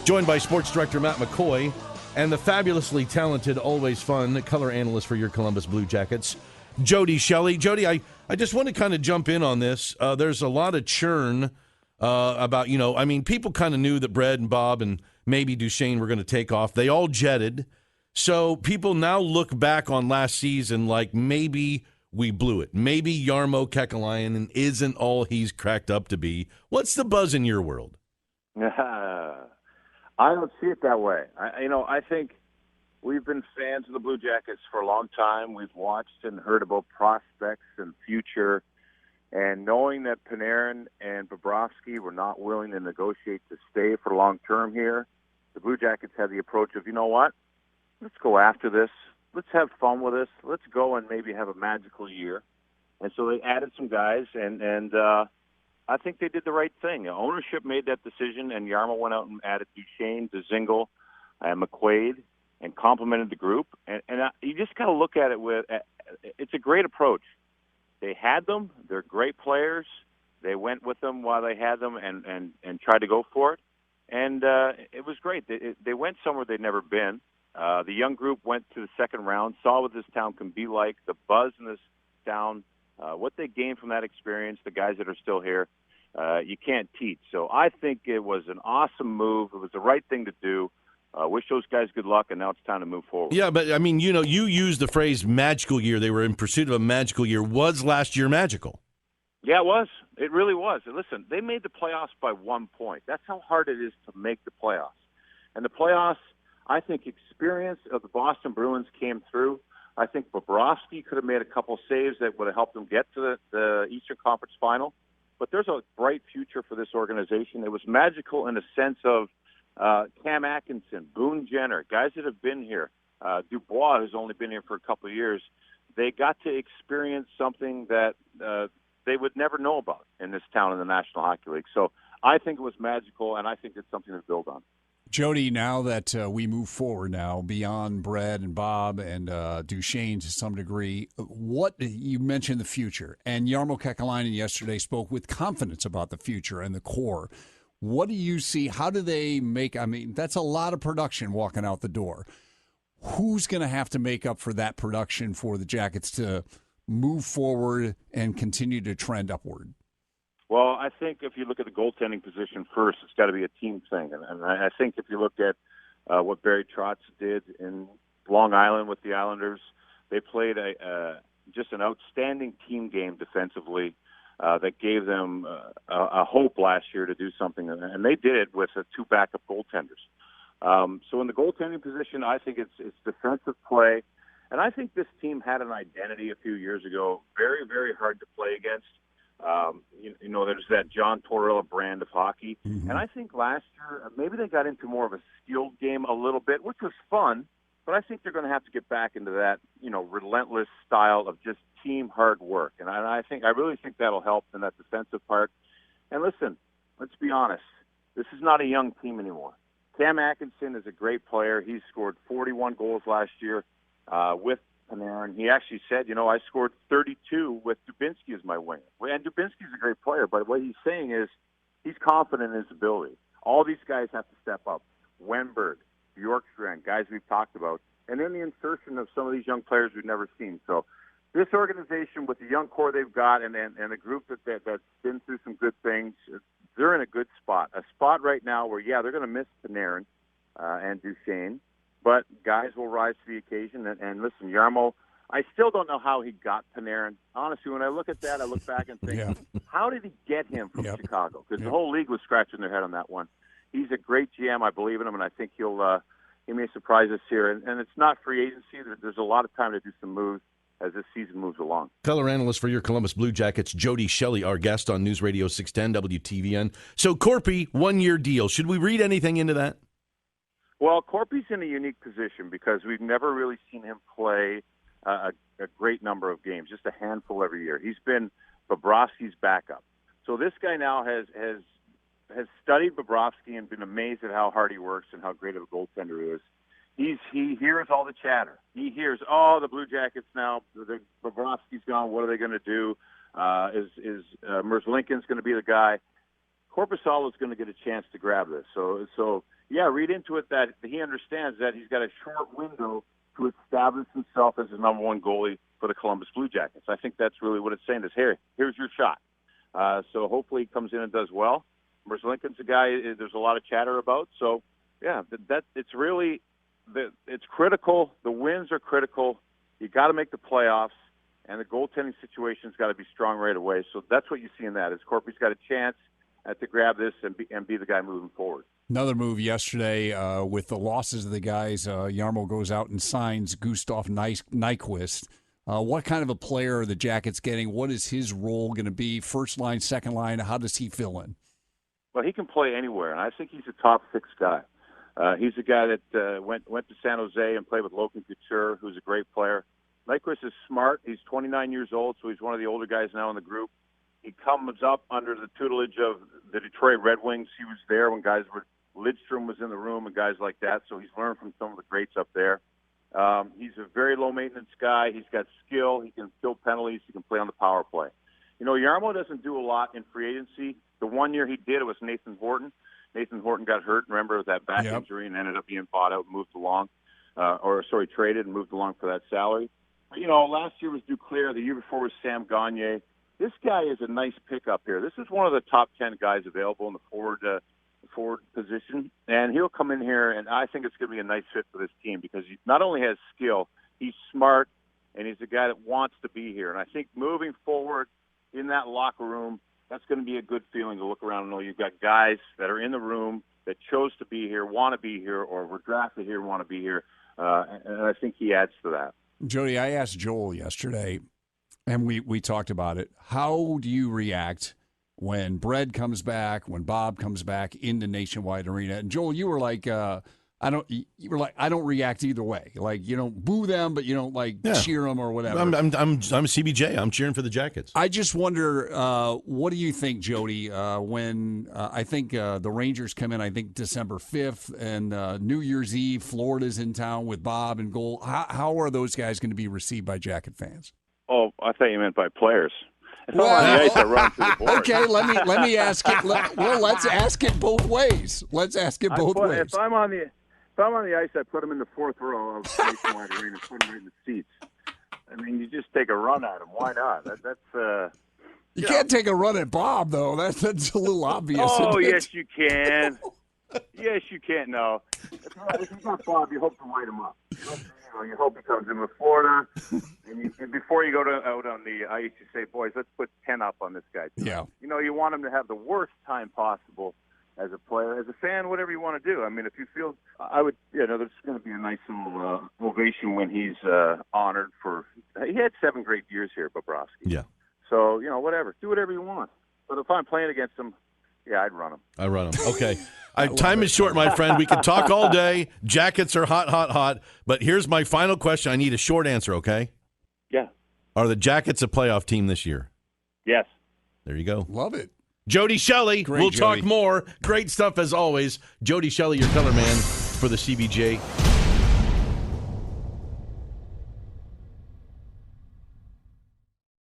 Joined by sports director Matt McCoy and the fabulously talented, always fun color analyst for your Columbus Blue Jackets, Jody Shelley. Jody, I just want to kind of jump in on this. There's a lot of churn about, people kind of knew that Brad and Bob and maybe Duchesne were going to take off. They all jetted. So people now look back on last season like maybe we blew it. Maybe Jarmo Kekalainen isn't all he's cracked up to be. What's the buzz in your world? I don't see it that way. I think we've been fans of the Blue Jackets for a long time. We've watched and heard about prospects and future. And knowing that Panarin and Bobrovsky were not willing to negotiate to stay for long term here, the Blue Jackets had the approach of, you know what? Let's go after this. Let's have fun with this. Let's go and maybe have a magical year. And so they added some guys, and I think they did the right thing. The ownership made that decision, and Jarmo went out and added Duchesne, Dzingel, and McQuaid, and complimented the group. And you just got to look at it with it's a great approach. They had them. They're great players. They went with them while they had them and tried to go for it. And it was great. They went somewhere they'd never been. The young group went to the second round, saw what this town can be like, the buzz in this town, what they gained from that experience, the guys that are still here, you can't teach. So I think it was an awesome move. It was the right thing to do. Wish those guys good luck, and now it's time to move forward. Yeah, but, you used the phrase magical year. They were in pursuit of a magical year. Was last year magical? Yeah, it was. It really was. Listen, they made the playoffs by 1 point. That's how hard it is to make the playoffs. And the playoffs, I think experience of the Boston Bruins came through. I think Bobrovsky could have made a couple saves that would have helped them get to the Eastern Conference Final. But there's a bright future for this organization. It was magical in the sense of Cam Atkinson, Boone Jenner, guys that have been here, Dubois, who's only been here for a couple of years. They got to experience something that they would never know about in this town in the National Hockey League. So I think it was magical, and I think it's something to build on. Jody, now that we move forward now beyond Brad and Bob and Duchesne to some degree, what you mentioned the future, and Jarmo Kekalainen yesterday spoke with confidence about the future and the core. What do you see? How do they make? That's a lot of production walking out the door. Who's going to have to make up for that production for the Jackets to move forward and continue to trend upward? Well, I think if you look at the goaltending position first, it's got to be a team thing. And I think if you look at what Barry Trotz did in Long Island with the Islanders, they played just an outstanding team game defensively that gave them a hope last year to do something. And they did it with two backup goaltenders. So in the goaltending position, I think it's defensive play. And I think this team had an identity a few years ago, very, very hard to play against. There's that John Tortorella brand of hockey. Mm-hmm. And I think last year, maybe they got into more of a skilled game a little bit, which was fun, but I think they're going to have to get back into that, relentless style of just team hard work. And I really think that'll help in that defensive part. And listen, let's be honest. This is not a young team anymore. Cam Atkinson is a great player. He scored 41 goals last year with Panarin. He actually said, I scored 32 with Dubinsky as my winger. And Dubinsky's a great player, but what he's saying is he's confident in his ability. All these guys have to step up. Wenberg, Bjorkstrand, guys we've talked about. And then the insertion of some of these young players we've never seen. So this organization with the young core they've got and a group that's been through some good things, they're in a good spot. A spot right now where, they're going to miss Panarin and Duchesne. But guys will rise to the occasion. And listen, Jarmo, I still don't know how he got Panarin. Honestly, when I look at that, I look back and think, how did he get him from Chicago? Because the whole league was scratching their head on that one. He's a great GM. I believe in him, and I think he may surprise us here. And it's not free agency. There's a lot of time to do some moves as this season moves along. Color analyst for your Columbus Blue Jackets, Jody Shelley, our guest on News Radio 610 WTVN. So Corpy, 1-year deal. Should we read anything into that? Well, Corpy's in a unique position because we've never really seen him play a great number of games, just a handful every year. He's been Bobrovsky's backup. So this guy now has studied Bobrovsky and been amazed at how hard he works and how great of a goaltender he is. He hears all the chatter. He hears, the Blue Jackets now, Bobrovsky's gone, what are they going to do? Is Merzlikins going to be the guy? Korpisalo is going to get a chance to grab this. So read into it that he understands that he's got a short window to establish himself as the number one goalie for the Columbus Blue Jackets. I think that's really what it's saying is, here's your shot. So hopefully he comes in and does well. Lincoln's a guy there's a lot of chatter about. So, yeah, it's critical. The wins are critical. You got to make the playoffs, and the goaltending situation's got to be strong right away. So that's what you see in that is Corpy's got a chance to grab this and be the guy moving forward. Another move yesterday with the losses of the guys. Jarmo goes out and signs Gustav Nyquist. What kind of a player are the Jackets getting? What is his role going to be? First line, second line? How does he fill in? Well, he can play anywhere, and I think he's a top six guy. He's a guy that went to San Jose and played with Logan Couture, who's a great player. Nyquist is smart. He's 29 years old, so he's one of the older guys now in the group. He comes up under the tutelage of the Detroit Red Wings. He was there when Lidstrom was in the room and guys like that, so he's learned from some of the greats up there. He's a very low-maintenance guy. He's got skill. He can kill penalties. He can play on the power play. Jarmo doesn't do a lot in free agency. The one year he did, it was Nathan Horton. Nathan Horton got hurt, remember, with that back injury and ended up being bought out and moved along. Traded and moved along for that salary. But, last year was Duclair. The year before was Sam Gagner. This guy is a nice pickup here. This is one of the top 10 guys available in the forward position. And he'll come in here, and I think it's going to be a nice fit for this team because he not only has skill, he's smart, and he's a guy that wants to be here. And I think moving forward in that locker room, that's going to be a good feeling to look around and know you've got guys that are in the room that chose to be here, want to be here, or were drafted here, want to be here. And I think he adds to that. Jody, I asked Joel yesterday, and we talked about it. How do you react when Brad comes back, when Bob comes back into Nationwide Arena? And Joel, you were like, I don't react either way. Like, you don't boo them, but you don't cheer them or whatever. I'm CBJ. I'm cheering for the Jackets. I just wonder, what do you think, Jody, when I think the Rangers come in, I think December 5th, and New Year's Eve, Florida's in town with Bob and goal. How are those guys going to be received by Jacket fans? Oh, I thought you meant by players. If I'm on the ice, I run through the board. Okay, let me ask it. Let's ask it both ways. Let's ask it both ways. If I'm on the ice, I put them in the fourth row of Nationwide Arena, put them right in the seats. I mean, you just take a run at them. Why not? You can't take a run at Bob, though. That's a little obvious. Oh, yes, you can. Yes, you can. No. If you got Bob, you hope to light him up. You hope he comes in with Florida. And before you go out on the ice, you say, boys, let's put 10 up on this guy. Yeah. You want him to have the worst time possible as a player, as a fan, whatever you want to do. I mean, if you feel, there's going to be a nice little ovation when he's honored for. He had 7 great years here, Bobrovsky. Yeah. So whatever, do whatever you want. But if I'm playing against him, I'd run him. I run him. Okay. Time is short, my friend. We can talk all day. Jackets are hot, hot, hot. But here's my final question. I need a short answer. Okay. Yeah. Are the Jackets a playoff team this year? Yes. There you go. Love it. Jody Shelley. Great, we'll Jody. talk more. Great stuff as always. Jody Shelley, your color man for the CBJ.